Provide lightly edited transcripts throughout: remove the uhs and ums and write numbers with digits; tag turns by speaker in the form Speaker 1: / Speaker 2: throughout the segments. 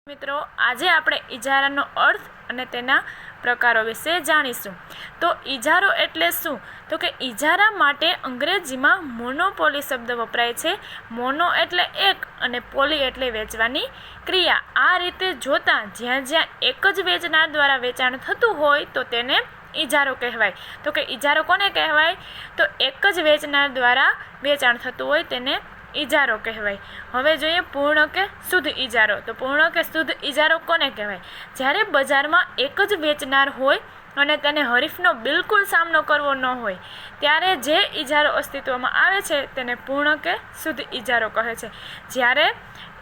Speaker 1: મિત્રો, આજે આપણે ઇજારાનો અર્થ અને તેના પ્રકારો વિશે જાણીશું. તો ઇજારો એટલે શું? તો કે ઇજારા માટે અંગ્રેજીમાં મોનોપોલી શબ્દ વપરાય છે. મોનો એટલે એક અને પોલી એટલે વેચવાની ક્રિયા. આ રીતે જોતા જ્યાં જ્યાં એક જ વેચનાર દ્વારા વેચાણ થતું હોય તો તેને ઇજારો કહેવાય. તો કે ઇજારો કોને કહેવાય? તો એક જ વેચનાર દ્વારા વેચાણ થતું હોય તેને ઇજારો કહેવાય. હવે જોઈએ પૂર્ણ કે શુદ્ધ ઇજારો. તો પૂર્ણ કે શુદ્ધ ઇજારો કોને કહેવાય? જ્યારે બજારમાં એક જ વેચનાર હોય અને તેને હરીફનો બિલકુલ સામનો કરવો ન હોય ત્યારે જે ઇજારો અસ્તિત્વમાં આવે છે તેને પૂર્ણ કે શુદ્ધ ઇજારો કહે છે. જ્યારે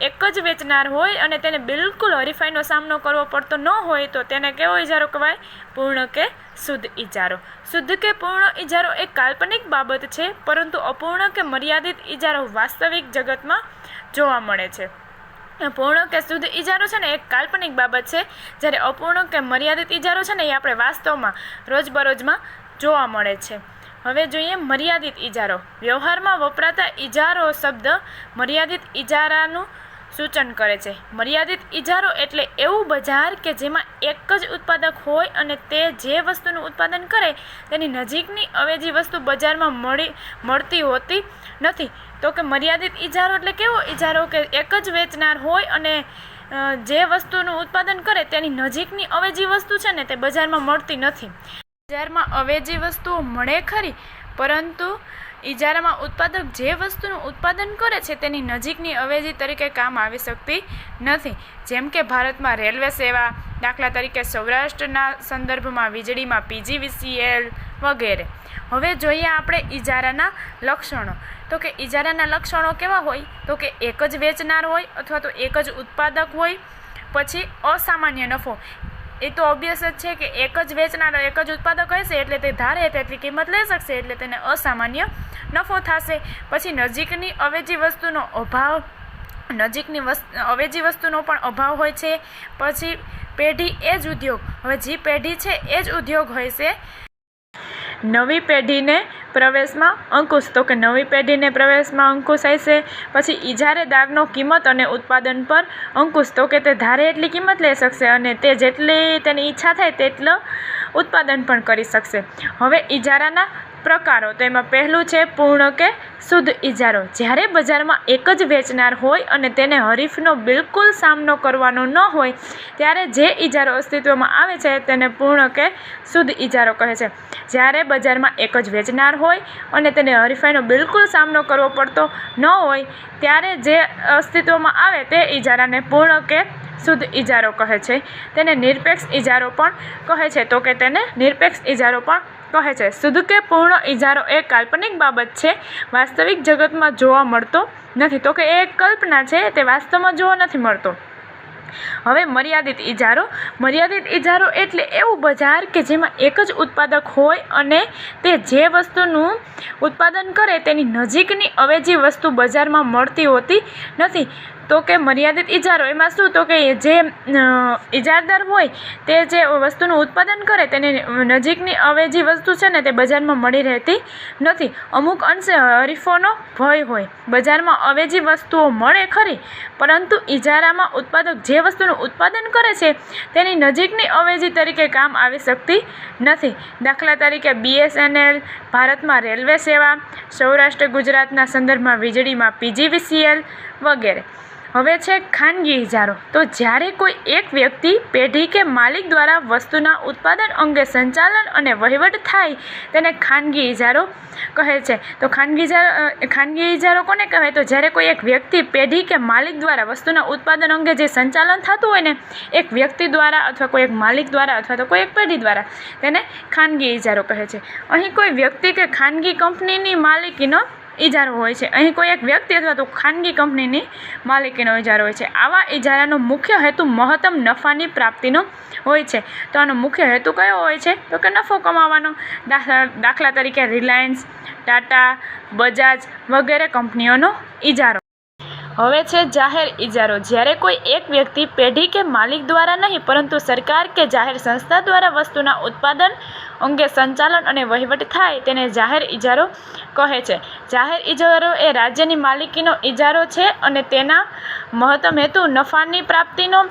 Speaker 1: એક જ વેચનાર હોય અને તેને બિલકુલ હરીફાઈનો સામનો કરવો પડતો ન હોય તો તેને કેવો ઇજારો કહેવાય? પૂર્ણ કે શુદ્ધ ઇજારો. શુદ્ધ કે પૂર્ણ ઇજારો એક કાલ્પનિક બાબત છે, પરંતુ અપૂર્ણ કે મર્યાદિત ઇજારો વાસ્તવિક જગતમાં જોવા મળે છે. પૂર્ણ કે શુદ્ધ ઇજારો છે ને એક કાલ્પનિક બાબત છે, જ્યારે અપૂર્ણ કે મર્યાદિત ઇજારો છે ને એ આપણે વાસ્તવમાં રોજબરોજમાં જોવા મળે છે. હવે જોઈએ મર્યાદિત ઇજારો. વ્યવહારમાં વપરાતા ઇજારો શબ્દ મર્યાદિત ઇજારાનું સૂચન કરે છે. મર્યાદિત ઇજારો એટલે એવું બજાર કે જેમાં એક જ ઉત્પાદક હોય અને તે જે વસ્તુનું ઉત્પાદન કરે તેની નજીકની અવેજી વસ્તુ બજારમાં મળતી હોતી નથી. તો કે મર્યાદિત ઇજારો એટલે કેવો ઇજારો કે એક જ વેચનાર હોય અને જે વસ્તુનું ઉત્પાદન કરે તેની નજીકની અવેજી વસ્તુ છે ને તે બજારમાં મળતી નથી. બજારમાં અવેજી વસ્તુઓ મળે ખરી, પરંતુ ઇજારામાં ઉત્પાદક જે વસ્તુનું ઉત્પાદન કરે છે તેની નજીકની અવેજી તરીકે કામ આવી શકતી નથી. જેમ કે ભારતમાં રેલવે સેવા, દાખલા તરીકે સૌરાષ્ટ્રના સંદર્ભમાં વીજળીમાં PGVCL વગેરે. હવે જોઈએ આપણે ઇજારાના લક્ષણો. તો કે ઇજારાના લક્ષણો કેવા હોય? તો કે એક જ વેચનાર હોય અથવા તો એક જ ઉત્પાદક હોય. પછી અસામાન્ય નફો. એ તો ઓબ્વિયસ જ છે કે એક જ વેચનાર એક જ ઉત્પાદક હશે એટલે તે ધારે તેટલી કિંમત લઈ શકશે, એટલે તેને અસામાન્ય નફો થશે. પછી નજીકની અવેજી વસ્તુનો અભાવ, અવેજી વસ્તુનો પણ અભાવ હોય છે. પછી પેઢી એ જ ઉદ્યોગ. હવે જે પેઢી છે એ જ ઉદ્યોગ હોય છે. નવી પેઢીને પ્રવેશમાં અંકુશ. તો કે નવી પેઢીને પ્રવેશમાં અંકુશ હશે. પછી ઇજારેદારનો કિંમત અને ઉત્પાદન પર અંકુશ. તો કે તે ધારે એટલી કિંમત લઈ શકશે અને તે જેટલી તેની ઈચ્છા થાય તેટલું ઉત્પાદન પણ કરી શકશે. હવે ઇજારાના પ્રકારો. તો એમાં પહેલું છે પૂર્ણ કે શુદ્ધ ઇજારો. જ્યારે બજારમાં એક જ વેચનાર હોય અને તેને હરીફનો બિલકુલ સામનો કરવાનો ન હોય ત્યારે જે ઇજારો અસ્તિત્વમાં આવે છે તેને પૂર્ણ કે શુદ્ધ ઇજારો કહે છે. જ્યારે બજારમાં એક જ વેચનાર હોય અને તેને હરીફાઈનો બિલકુલ સામનો કરવો પડતો ન હોય ત્યારે જે અસ્તિત્વમાં આવે તે ઇજારાને પૂર્ણ કે શુદ્ધ ઇજારો કહે છે. તેને નિરપેક્ષ ઇજારો પણ કહે છે. તો કે તેને નિરપેક્ષ ઇજારો પણ કહે છે. શુદ્ધ કે પૂર્ણ ઇજારો એ કાલ્પનિક બાબત છે, વાસ્તવિક જગતમાં જોવા મળતો નથી. તો કે એ એક કલ્પના છે, તે વાસ્તવમાં જોવા નથી મળતો. હવે મર્યાદિત ઇજારો. મર્યાદિત ઇજારો એટલે એવું બજાર કે જેમાં એક જ ઉત્પાદક હોય અને તે જે વસ્તુનું ઉત્પાદન કરે તેની નજીકની અવેજી વસ્તુ બજારમાં મળતી હોતી નથી. તો કે મર્યાદિત ઇજારો એમાં શું? તો કે જે ઇજારદાર હોય તે જે વસ્તુનું ઉત્પાદન કરે તેની નજીકની અવેજી વસ્તુ છે ને તે બજારમાં મળી રહેતી નથી. અમુક અંશે હરીફોનો ભય હોય. બજારમાં અવેજી વસ્તુઓ મળે ખરી, પરંતુ ઇજારામાં ઉત્પાદક જે વસ્તુનું ઉત્પાદન કરે છે તેની નજીકની અવેજી તરીકે કામ આવી શકતી નથી. દાખલા તરીકે BSNL, ભારતમાં રેલવે સેવા, સૌરાષ્ટ્ર ગુજરાતના સંદર્ભમાં વીજળીમાં PGVCL વગેરે. હવે છે ખાનગી ઇજારો. તો જ્યારે કોઈ એક વ્યક્તિ, પેઢી કે માલિક દ્વારા વસ્તુના ઉત્પાદન અંગે સંચાલન અને વહીવટ થાય તેને ખાનગી ઇજારો કહે છે. તો ખાનગી ઇજારો કોને કહેવાય? તો જ્યારે કોઈ એક વ્યક્તિ, પેઢી કે માલિક દ્વારા વસ્તુના ઉત્પાદન અંગે જે સંચાલન થતું હોય ને એક વ્યક્તિ દ્વારા અથવા કોઈ એક માલિક દ્વારા અથવા તો કોઈ એક પેઢી દ્વારા, તેને ખાનગી ઇજારો કહે છે. અહીં કોઈ વ્યક્તિ કે ખાનગી કંપનીની માલિકીનો ઇજારો હોય છે. અહીં કોઈ એક વ્યક્તિ અથવા તો ખાનગી કંપનીની માલિકીનો ઇજારો હોય છે. આવા ઇજારાનો મુખ્ય હેતુ મહત્તમ નફાની પ્રાપ્તિનો હોય છે. તો આનો મુખ્ય હેતુ કયો હોય છે? તો કે નફો કમાવાનો. દાખલા તરીકે રિલાયન્સ, ટાટા, બજાજ વગેરે કંપનીઓનો ઇજારો. હવે છે જાહેર ઇજારો. જ્યારે કોઈ એક વ્યક્તિ, પેઢી કે માલિક દ્વારા નહીં પરંતુ સરકાર કે જાહેર સંસ્થા દ્વારા વસ્તુના ઉત્પાદન અંગે સંચાલન અને વહીવટ થાય તેને જાહેર ઇજારો કહે છે. જાહેર ઇજારો એ રાજ્યની માલિકીનો ઇજારો છે અને તેના મહત્તમ હેતુ નફાની પ્રાપ્તિનો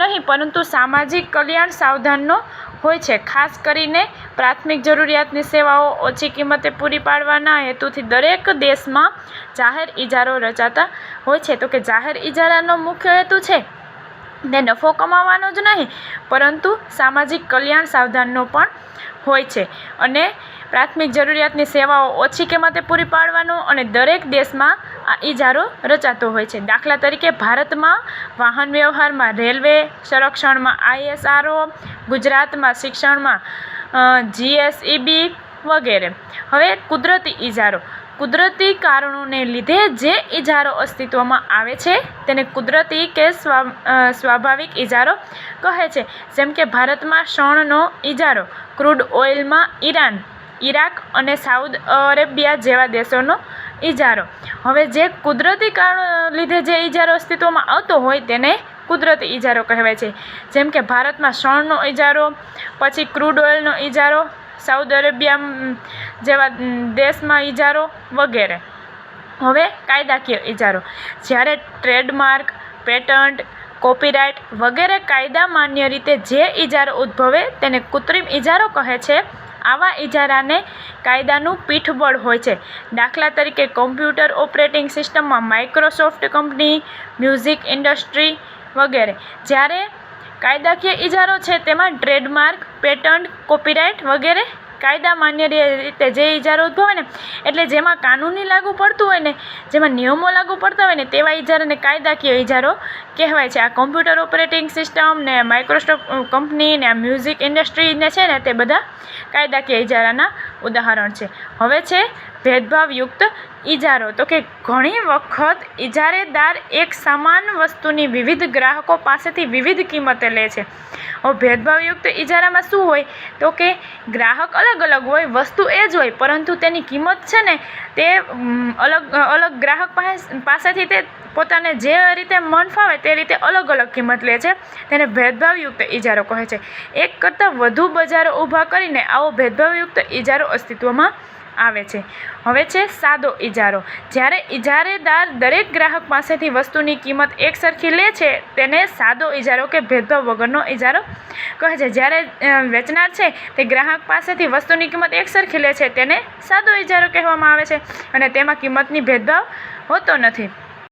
Speaker 1: નહીં પરંતુ સામાજિક કલ્યાણ સાધનનો હોય છે. ખાસ કરીને પ્રાથમિક જરૂરિયાતની સેવાઓ ઓછી કિંમતે પૂરી પાડવાના હેતુથી દરેક દેશમાં જાહેર ઇજારો રચાતા હોય છે. તો કે જાહેર ઇજારાનો મુખ્ય હેતુ છે તે નફો કમાવાનો જ નહીં પરંતુ સામાજિક કલ્યાણ સાધનનો પણ હોય છે અને પ્રાથમિક જરૂરિયાતની સેવાઓ ઓછી કિંમતે પૂરી પાડવાનો અને દરેક દેશમાં આ ઇજારો રચાતો હોય છે. દાખલા તરીકે ભારતમાં વાહન વ્યવહારમાં, રેલવે સંરક્ષણમાં ISRO, ગુજરાતમાં શિક્ષણમાં GSEB વગેરે. હવે કુદરતી ઇજારો. કુદરતી કારણોને લીધે જે ઇજારો અસ્તિત્વમાં આવે છે તેને કુદરતી કે સ્વાભાવિક ઇજારો કહે છે. જેમ કે ભારતમાં શણનો ઇજારો, ક્રૂડ ઓઇલમાં ઈરાન, ઇરાક અને સાઉદી અરેબિયા જેવા દેશોનો ઇજારો. હવે જે કુદરતી કારણો લીધે જે ઇજારો અસ્તિત્વમાં આવતો હોય તેને કુદરતી ઇજારો કહેવાય છે. જેમ કે ભારતમાં શણનો ઇજારો, પછી ક્રૂડ ઓઇલનો ઇજારો, સાઉદી અરેબિયા જેવા દેશમાં ઇજારો વગેરે. હવે કાયદાકીય ઇજારો. જ્યારે ટ્રેડમાર્ક, પેટન્ટ, કોપીરાઇટ વગેરે કાયદા માન્ય રીતે જે ઇજારો ઉદ્ભવે તેને કૃત્રિમ ઇજારો કહે છે. આવા ઇજારાને કાયદાનું પીઠબળ હોય છે. દાખલા તરીકે કોમ્પ્યુટર ઓપરેટિંગ સિસ્ટમમાં માઇક્રોસોફ્ટ કંપની, મ્યુઝિક ઇન્ડસ્ટ્રી વગેરે. જ્યારે કાયદાકીય ઇજારો છે તેમાં ટ્રેડમાર્ક, પેટન્ટ, કોપીરાઇટ વગેરે કાયદા માન્ય રીતે જે ઇજારો ઉદ્ભવે ને એટલે જેમાં કાનૂની લાગુ પડતું હોય ને, જેમાં નિયમો લાગુ પડતા હોય ને તેવા ઇજારાને કાયદાકીય ઇજારો કહેવાય છે. આ કોમ્પ્યુટર ઓપરેટિંગ સિસ્ટમ ને માઇક્રોસોફ્ટ કંપની ને આ મ્યુઝિક ઇન્ડસ્ટ્રીને છે ને તે બધા કાયદાકીય ઇજારાના ઉદાહરણ છે. હવે છે ભેદભાવયુક્ત ઇજારો. તો કે ઘણી વખત ઇજારેદાર એક સમાન વસ્તુની વિવિધ ગ્રાહકો પાસેથી વિવિધ કિંમતે લે છે. હવે ભેદભાવયુક્ત ઇજારામાં શું હોય તો કે ગ્રાહક અલગ અલગ હોય, વસ્તુ એ જ હોય પરંતુ તેની કિંમત છે ને તે અલગ અલગ ગ્રાહક પાસેથી તે પોતાને જે રીતે મન ફાવે તે રીતે અલગ અલગ કિંમત લે છે. તેને ભેદભાવયુક્ત ઇજારો કહે છે. એક કરતાં વધુ બજારો ઊભા કરીને આવો ભેદભાવયુક્ત ઇજારો અસ્તિત્વમાં આવે છે. હવે છે સાદો ઇજારો. જ્યારે ઇજારેદાર દરેક ગ્રાહક પાસેથી વસ્તુની કિંમત એકસરખી લે છે તેને સાદો ઇજારો કે ભેદભાવ વગરનો ઇજારો કહે છે. જ્યારે વેચનાર છે તે ગ્રાહક પાસેથી વસ્તુની કિંમત એકસરખી લે છે તેને સાદો ઇજારો કહેવામાં આવે છે અને તેમાં કિંમતની ભેદભાવ હોતો નથી.